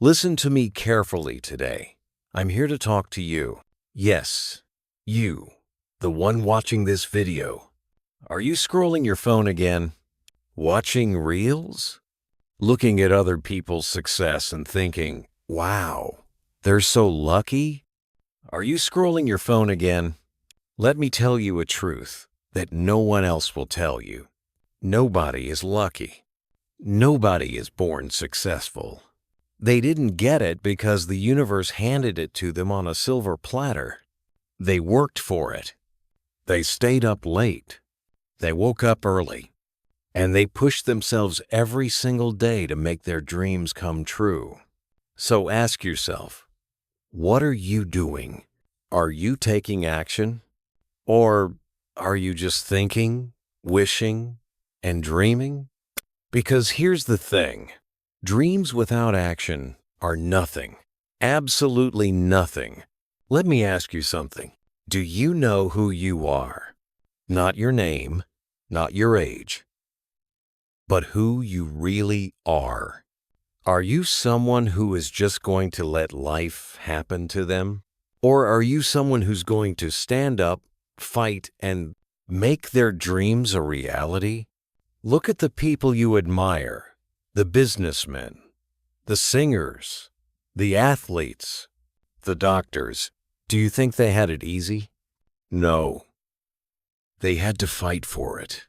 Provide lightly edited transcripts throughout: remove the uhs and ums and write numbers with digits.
Listen to me carefully today. I'm here to talk to you. Yes, you, the one watching this video. Are you scrolling your phone again? Watching reels? Looking at other people's success and thinking, wow, they're so lucky? Are you scrolling your phone again? Let me tell you a truth that no one else will tell you. Nobody is lucky. Nobody is born successful. They didn't get it because the universe handed it to them on a silver platter. They worked for it. They stayed up late. They woke up early. And they pushed themselves every single day to make their dreams come true. So ask yourself, what are you doing? Are you taking action? Or are you just thinking, wishing, and dreaming? Because here's the thing. Dreams without action are nothing. Absolutely nothing. Let me ask you something. Do you know who you are? Not your name, not your age, but who you really are. Are you someone who is just going to let life happen to them? Or are you someone who's going to stand up, fight, and make their dreams a reality? Look at the people you admire, the businessmen, the singers, the athletes, the doctors. Do you think they had it easy? No. They had to fight for it.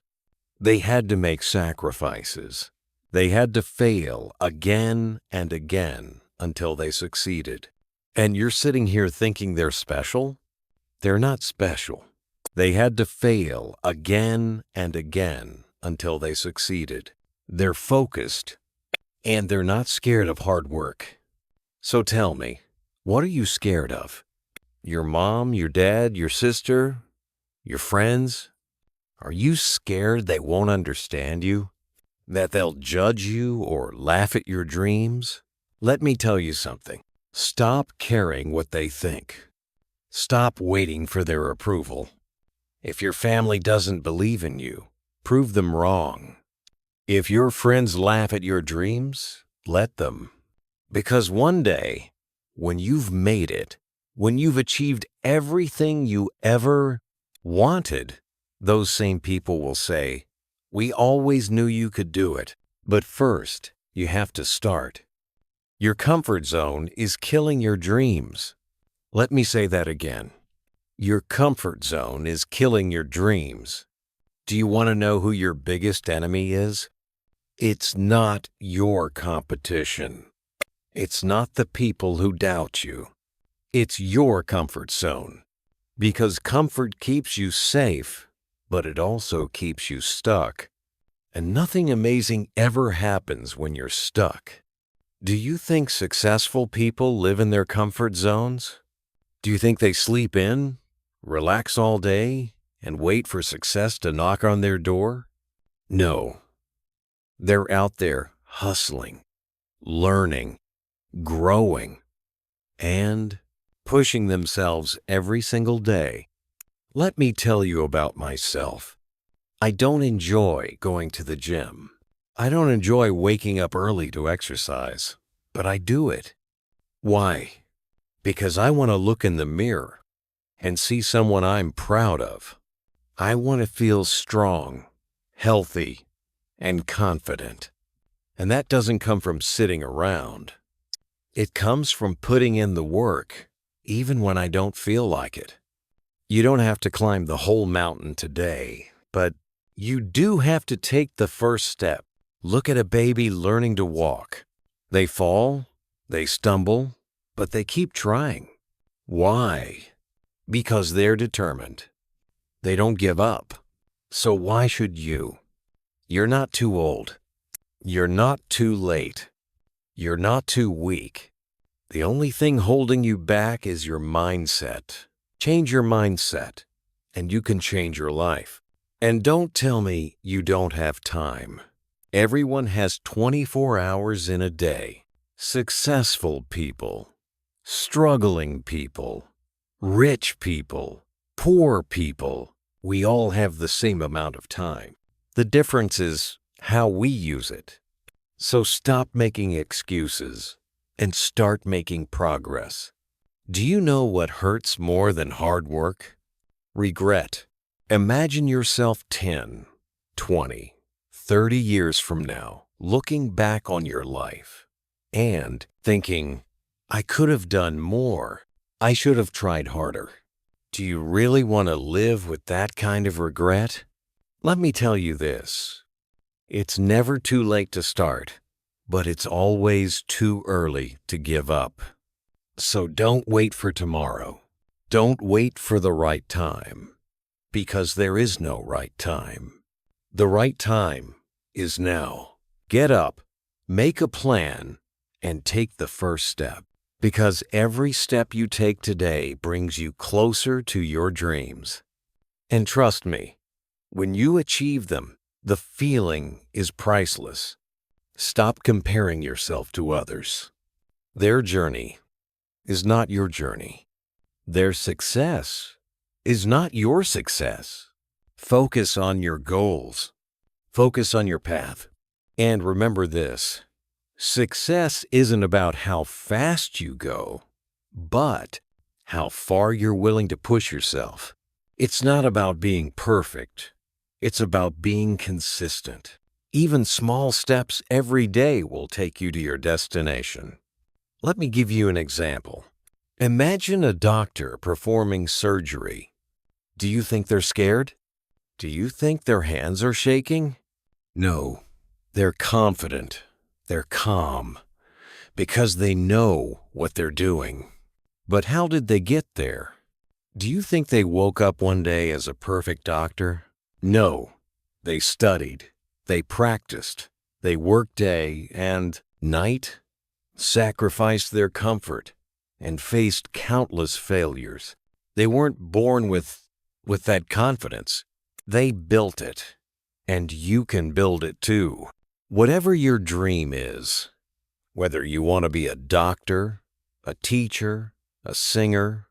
They had to make sacrifices. They had to fail again and again until they succeeded. And you're sitting here thinking they're special? They're not special. They had to fail again and again until they succeeded. They're focused, and they're not scared of hard work. So tell me, what are you scared of? Your mom, your dad, your sister, your friends? Are you scared they won't understand you? That they'll judge you or laugh at your dreams? Let me tell you something. Stop caring what they think. Stop waiting for their approval. If your family doesn't believe in you, prove them wrong. If your friends laugh at your dreams, let them. Because one day, when you've made it, when you've achieved everything you ever wanted, those same people will say, "We always knew you could do it." But first, you have to start. Your comfort zone is killing your dreams. Let me say that again. Your comfort zone is killing your dreams. Do you want to know who your biggest enemy is? It's not your competition. It's not the people who doubt you. It's your comfort zone. Because comfort keeps you safe, but it also keeps you stuck. And nothing amazing ever happens when you're stuck. Do you think successful people live in their comfort zones? Do you think they sleep in, relax all day, and wait for success to knock on their door? No. They're out there hustling, learning, growing, and pushing themselves every single day. Let me tell you about myself. I don't enjoy going to the gym. I don't enjoy waking up early to exercise, but I do it. Why? Because I want to look in the mirror and see someone I'm proud of. I want to feel strong, healthy, and confident. And that doesn't come from sitting around. It comes from putting in the work, even when I don't feel like it. You don't have to climb the whole mountain today, but you do have to take the first step. Look at a baby learning to walk. They fall, they stumble, but they keep trying. Why? Because they're determined. They don't give up. So why should you? You're not too old. You're not too late. You're not too weak. The only thing holding you back is your mindset. Change your mindset, and you can change your life. And don't tell me you don't have time. Everyone has 24 hours in a day. Successful people, struggling people, rich people, poor people. We all have the same amount of time. The difference is how we use it. So stop making excuses and start making progress. Do you know what hurts more than hard work? Regret. Imagine yourself 10, 20, 30 years from now, looking back on your life and thinking, I could have done more. I should have tried harder. Do you really want to live with that kind of regret? Let me tell you this. It's never too late to start, but it's always too early to give up. So don't wait for tomorrow. Don't wait for the right time, because there is no right time. The right time is now. Get up, make a plan, and take the first step, because every step you take today brings you closer to your dreams. And trust me, when you achieve them, the feeling is priceless. Stop comparing yourself to others. Their journey is not your journey. Their success is not your success. Focus on your goals. Focus on your path. And remember this, success isn't about how fast you go, but how far you're willing to push yourself. It's not about being perfect. It's about being consistent. Even small steps every day will take you to your destination. Let me give you an example. Imagine a doctor performing surgery. Do you think they're scared? Do you think their hands are shaking? No, they're confident. They're calm because they know what they're doing. But how did they get there? Do you think they woke up one day as a perfect doctor? No, they studied, they practiced, they worked day and night, sacrificed their comfort, and faced countless failures. They weren't born with that confidence. They built it, and you can build it too. Whatever your dream is, whether you want to be a doctor, a teacher, a singer,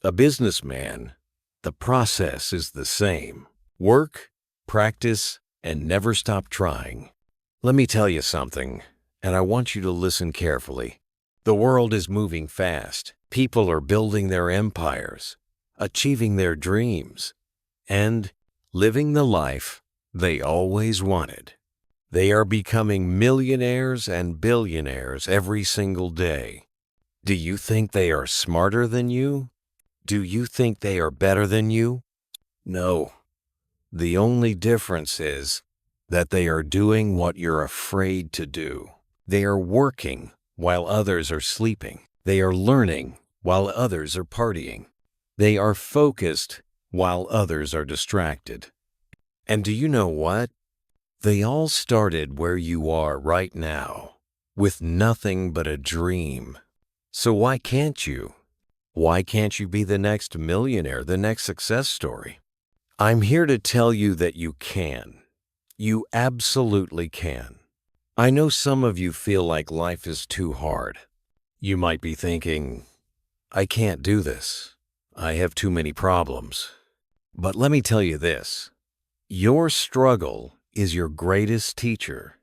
a businessman, the process is the same. Work, practice, and never stop trying. Let me tell you something, and I want you to listen carefully. The world is moving fast. People are building their empires, achieving their dreams, and living the life they always wanted. They are becoming millionaires and billionaires every single day. Do you think they are smarter than you? Do you think they are better than you? No. The only difference is that they are doing what you're afraid to do. They are working while others are sleeping. They are learning while others are partying. They are focused while others are distracted. And do you know what? They all started where you are right now, with nothing but a dream. So why can't you? Why can't you be the next millionaire, the next success story? I'm here to tell you that you can. You absolutely can. I know some of you feel like life is too hard. You might be thinking, I can't do this. I have too many problems. But let me tell you this. Your struggle is your greatest teacher.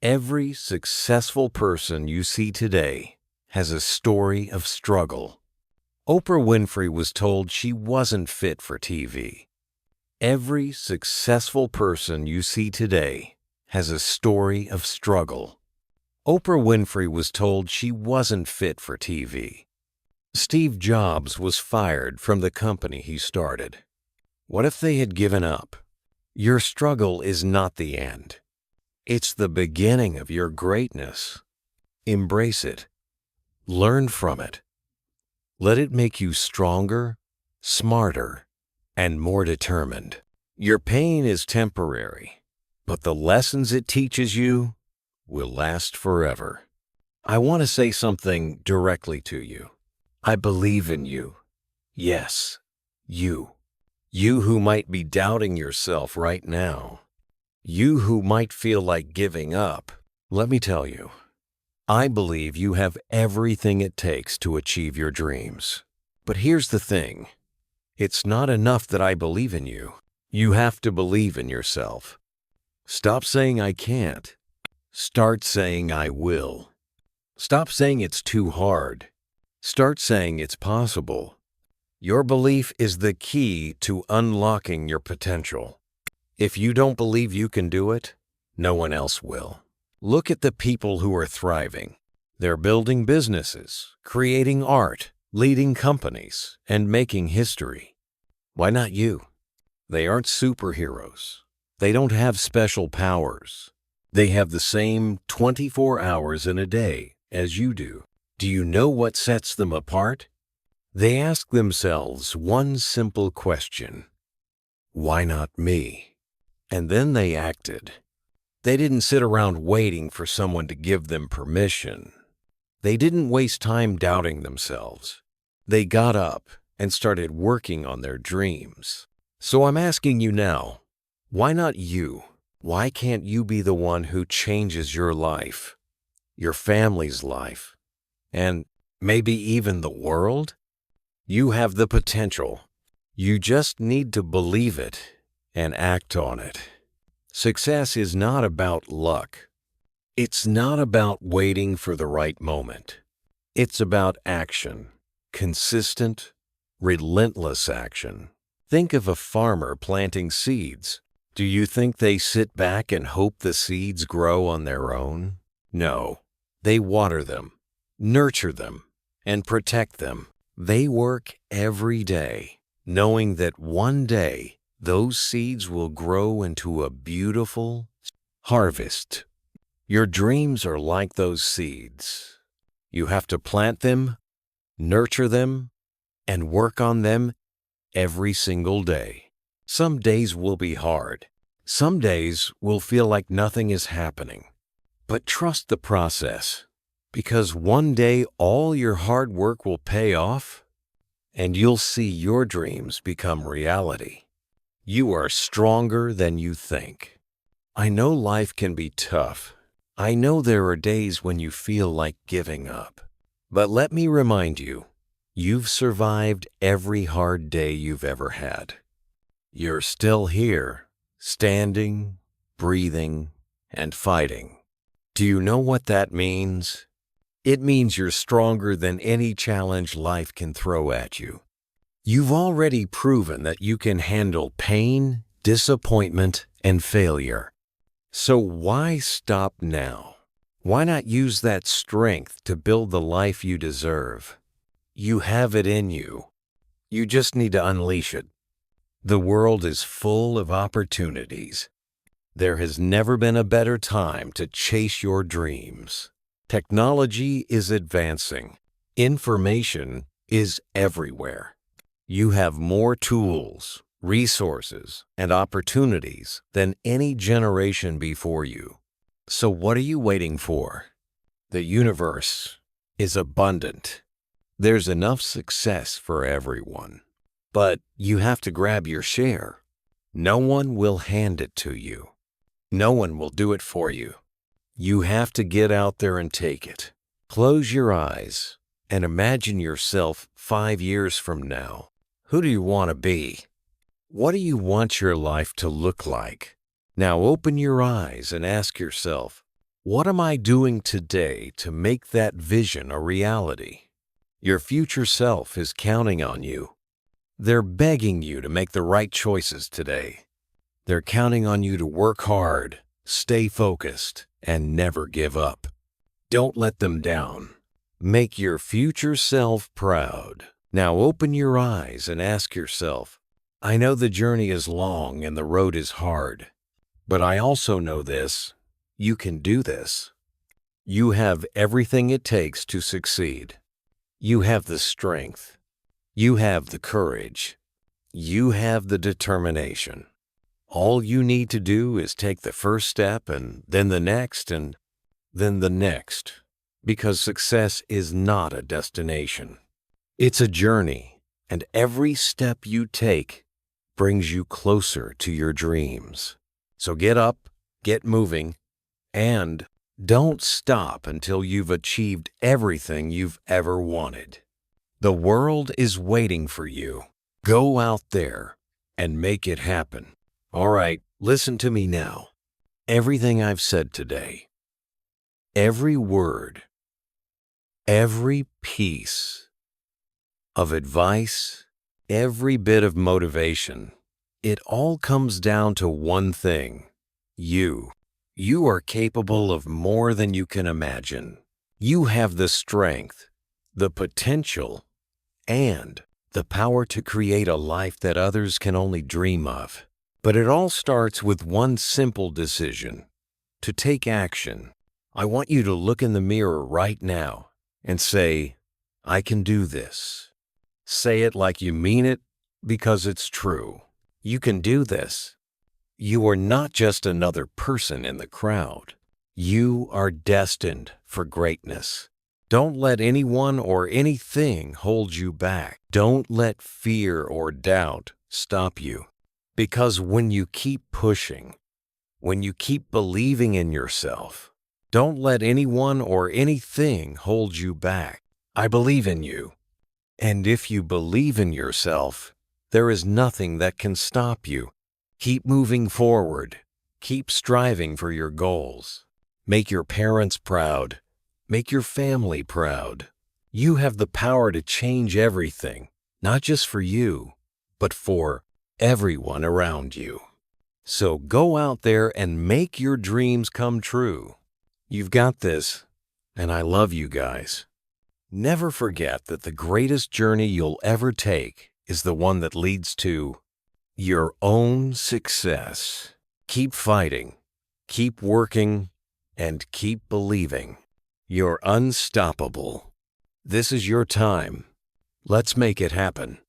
Every successful person you see today has a story of struggle. Oprah Winfrey was told she wasn't fit for TV. Every successful person you see today has a story of struggle. Oprah Winfrey was told she wasn't fit for TV. Steve Jobs was fired from the company he started. What if they had given up? Your struggle is not the end. It's the beginning of your greatness. Embrace it. Learn from it. Let it make you stronger, smarter, and more determined. Your pain is temporary, but the lessons it teaches you will last forever. I want to say something directly to you. I believe in you. Yes, you. You who might be doubting yourself right now. You who might feel like giving up. Let me tell you, I believe you have everything it takes to achieve your dreams. But here's the thing. It's not enough that I believe in you. You have to believe in yourself. Stop saying I can't. Start saying I will. Stop saying it's too hard. Start saying it's possible. Your belief is the key to unlocking your potential. If you don't believe you can do it, no one else will. Look at the people who are thriving. They're building businesses, creating art, leading companies, and making history. Why not you? They aren't superheroes. They don't have special powers. They have the same 24 hours in a day as you do. Do you know what sets them apart? They ask themselves one simple question: why not me? And then they acted. They didn't sit around waiting for someone to give them permission. They didn't waste time doubting themselves. They got up and started working on their dreams. So I'm asking you now, why not you? Why can't you be the one who changes your life, your family's life, and maybe even the world? You have the potential. You just need to believe it and act on it. Success is not about luck. It's not about waiting for the right moment. It's about action, consistent, relentless action. Think of a farmer planting seeds. Do you think they sit back and hope the seeds grow on their own? No. They water them, nurture them, and protect them. They work every day, knowing that one day those seeds will grow into a beautiful harvest. Your dreams are like those seeds. You have to plant them, nurture them, and work on them every single day. Some days will be hard. Some days will feel like nothing is happening. But trust the process, because one day all your hard work will pay off, and you'll see your dreams become reality. You are stronger than you think. I know life can be tough. I know there are days when you feel like giving up. But let me remind you, you've survived every hard day you've ever had. You're still here, standing, breathing, and fighting. Do you know what that means? It means you're stronger than any challenge life can throw at you. You've already proven that you can handle pain, disappointment, and failure. So why stop now? Why not use that strength to build the life you deserve? You have it in you. You just need to unleash it. The world is full of opportunities. There has never been a better time to chase your dreams. Technology is advancing. Information is everywhere. You have more tools, resources, and opportunities than any generation before you. So what are you waiting for? The universe is abundant. There's enough success for everyone. But you have to grab your share. No one will hand it to you. No one will do it for you. You have to get out there and take it. Close your eyes and imagine yourself 5 years from now. Who do you want to be? What do you want your life to look like? Now open your eyes and ask yourself, what am I doing today to make that vision a reality? Your future self is counting on you. They're begging you to make the right choices today. They're counting on you to work hard, stay focused, and never give up. Don't let them down. Make your future self proud. Now open your eyes and ask yourself, I know the journey is long and the road is hard, but I also know this: you can do this. You have everything it takes to succeed. You have the strength. You have the courage. You have the determination. All you need to do is take the first step and then the next and then the next, because success is not a destination. It's a journey, and every step you take brings you closer to your dreams. So get up, get moving, and don't stop until you've achieved everything you've ever wanted. The world is waiting for you. Go out there and make it happen. All right, listen to me now. Everything I've said today, every word, Every piece of advice, every bit of motivation, it all comes down to one thing. You. You are capable of more than you can imagine. You have the strength, the potential, and the power to create a life that others can only dream of. But it all starts with one simple decision: to take action. I want you to look in the mirror right now and say, "I can do this." Say it like you mean it, because it's true. You can do this. You are not just another person in the crowd. You are destined for greatness. Don't let anyone or anything hold you back. Don't let fear or doubt stop you. Because when you keep pushing, when you keep believing in yourself, don't let anyone or anything hold you back. I believe in you. And if you believe in yourself, there is nothing that can stop you. Keep moving forward. Keep striving for your goals. Make your parents proud. Make your family proud. You have the power to change everything, not just for you, but for everyone around you. So go out there and make your dreams come true. You've got this, and I love you guys. Never forget that the greatest journey you'll ever take is the one that leads to your own success. Keep fighting, keep working, and keep believing. You're unstoppable. This is your time. Let's make it happen.